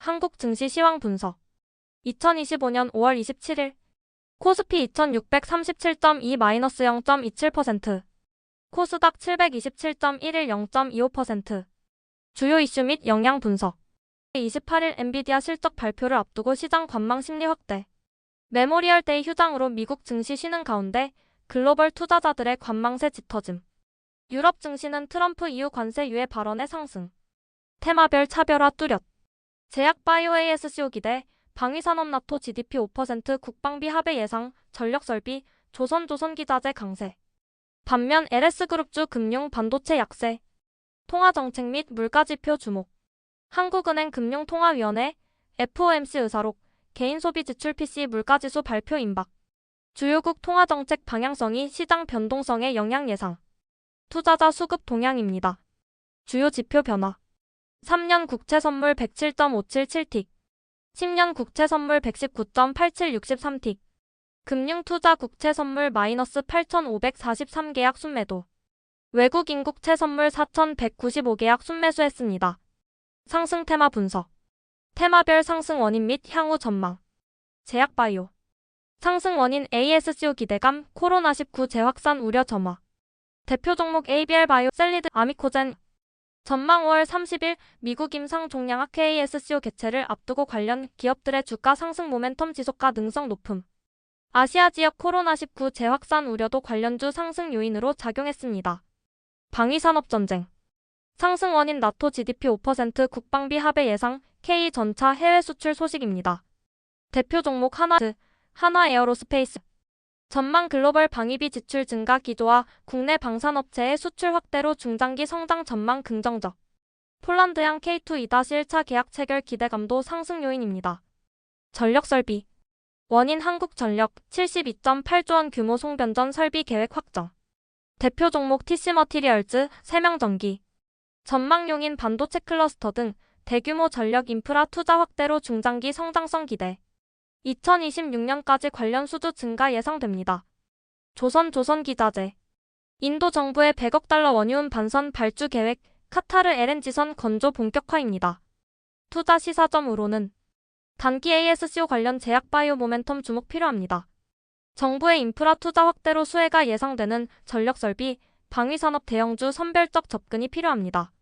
한국 증시 시황 분석. 2025년 5월 27일 코스피 2637.2-0.27%, 코스닥 727.11 0.25%. 주요 이슈 및 영향 분석. 28일 엔비디아 실적 발표를 앞두고 시장 관망 심리 확대. 메모리얼 데이 휴장으로 미국 증시 쉬는 가운데 글로벌 투자자들의 관망세 짙어짐. 유럽 증시는 트럼프 이후 관세 유예 발언의 상승. 테마별 차별화 뚜렷. 제약바이오 ASCO 기대, 방위산업 나토 GDP 5% 국방비 합의 예상, 전력설비, 조선기자재 강세. 반면 LS그룹주 금융 반도체 약세. 통화정책 및 물가지표 주목. 한국은행 금융통화위원회, FOMC 의사록, 개인소비지출 PC 물가지수 발표 임박. 주요국 통화정책 방향성이 시장 변동성에 영향 예상. 투자자 수급 동향입니다. 주요 지표 변화. 3년 국채 선물 107.577틱, 10년 국채 선물 119.8763틱, 금융투자 국채 선물 마이너스 8,543계약 순매도. 외국 인국채 선물 4,195계약 순매수했습니다. 상승 테마 분석. 테마별 상승 원인 및 향후 전망. 제약바이오. 상승 원인 ASCO 기대감, 코로나19 재확산 우려 점화. 대표 종목 ABL바이오, 셀리드, 아미코젠. 전망 5월 30일 미국 임상 종양학 ASCO 개최를 앞두고 관련 기업들의 주가 상승 모멘텀 지속 가능성 높음. 아시아 지역 코로나19 재확산 우려도 관련주 상승 요인으로 작용했습니다. 방위산업 전쟁. 상승 원인 나토 GDP 5% 국방비 합의 예상, K전차 해외 수출 소식입니다. 대표 종목 하나에어로스페이스. 전망 글로벌 방위비 지출 증가 기조와 국내 방산업체의 수출 확대로 중장기 성장 전망 긍정적. 폴란드양 K2 2-1차 계약 체결 기대감도 상승 요인입니다. 전력설비. 원인 한국전력 72.8조 원 규모 송변전 설비 계획 확정. 대표 종목 TC머티리얼즈, 세명전기. 전망 용인 반도체 클러스터 등 대규모 전력 인프라 투자 확대로 중장기 성장성 기대. 2026년까지 관련 수주 증가 예상됩니다. 조선기자재. 인도 정부의 100억 달러 원유은 반선 발주 계획, 카타르 LNG선 건조 본격화입니다. 투자 시사점으로는 단기 ASCO 관련 제약바이오 모멘텀 주목 필요합니다. 정부의 인프라 투자 확대로 수혜가 예상되는 전력설비, 방위산업 대형주 선별적 접근이 필요합니다.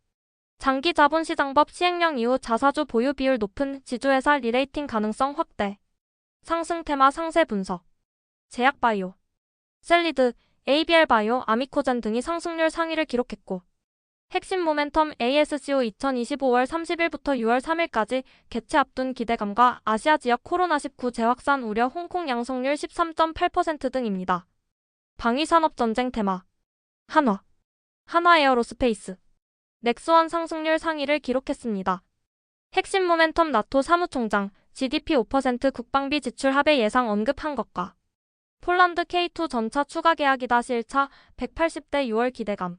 장기 자본시장법 시행령 이후 자사주 보유 비율 높은 지주회사 리레이팅 가능성 확대. 상승 테마 상세 분석. 제약바이오. 셀리드, ABL바이오, 아미코젠 등이 상승률 상위를 기록했고, 핵심 모멘텀 ASCO 2025 5월 30일부터 6월 3일까지 개최 앞둔 기대감과 아시아 지역 코로나19 재확산 우려 홍콩 양성률 13.8% 등입니다. 방위산업 전쟁 테마. 하나에어로스페이스. 넥스원 상승률 상위를 기록했습니다. 핵심 모멘텀 나토 사무총장, GDP 5% 국방비 지출 합의 예상 언급한 것과 폴란드 K2 전차 추가 계약 2-1차 180대 6월 기대감.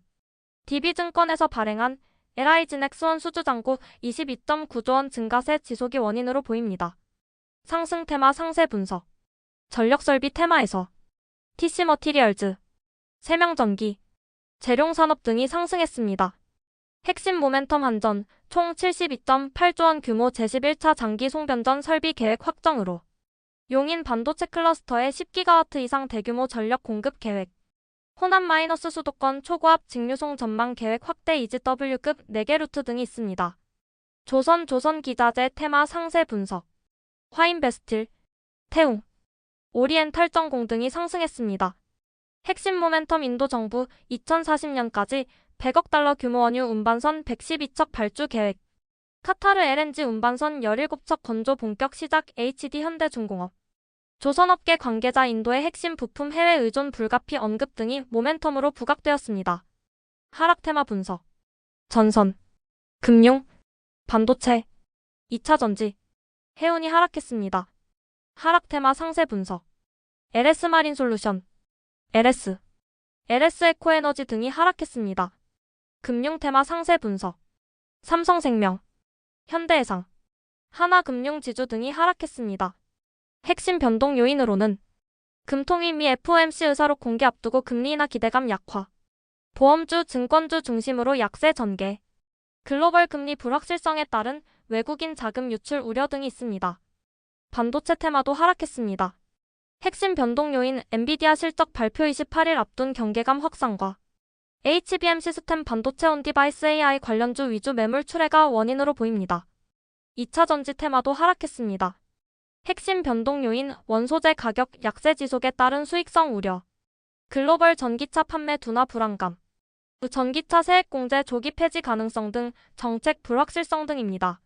DB증권에서 발행한 LIG 넥스원 수주잔고 22.9조 원 증가세 지속이 원인으로 보입니다. 상승 테마 상세 분석. 전력설비 테마에서 TC머티리얼즈, 세명전기, 재룡산업 등이 상승했습니다. 핵심 모멘텀 한전, 총 72.8조 원 규모 제11차 장기 송변전 설비 계획 확정으로 용인 반도체 클러스터에 10기가와트 이상 대규모 전력 공급 계획. 호남 마이너스 수도권 초고압 직류송 전망 계획 확대 EGW급 4개 루트 등이 있습니다. 조선기자재 테마 상세 분석. 화인베스틸, 태웅, 오리엔탈전공 등이 상승했습니다. 핵심 모멘텀 인도 정부 2040년까지 100억 달러 규모 원유 운반선 112척 발주 계획. 카타르 LNG 운반선 17척 건조 본격 시작 HD 현대중공업. 조선업계 관계자 인도의 핵심 부품 해외 의존 불가피 언급 등이 모멘텀으로 부각되었습니다. 하락 테마 분석. 전선, 금융, 반도체, 2차전지, 해운이 하락했습니다. 하락 테마 상세 분석. LS마린솔루션, LS에코에너지 등이 하락했습니다. 금융 테마 상세 분석. 삼성생명, 현대해상, 하나금융지주 등이 하락했습니다. 핵심 변동 요인으로는 금통위 미 FOMC 의사록 공개 앞두고 금리 인하 기대감 약화, 보험주, 증권주 중심으로 약세 전개, 글로벌 금리 불확실성에 따른 외국인 자금 유출 우려 등이 있습니다. 반도체 테마도 하락했습니다. 핵심 변동 요인 엔비디아 실적 발표 28일 앞둔 경계감 확산과 HBM 시스템 반도체 온디바이스 AI 관련주 위주 매물 출회가 원인으로 보입니다. 2차 전지 테마도 하락했습니다. 핵심 변동 요인 원소재 가격 약세 지속에 따른 수익성 우려, 글로벌 전기차 판매 둔화 불안감, 전기차 세액 공제 조기 폐지 가능성 등 정책 불확실성 등입니다.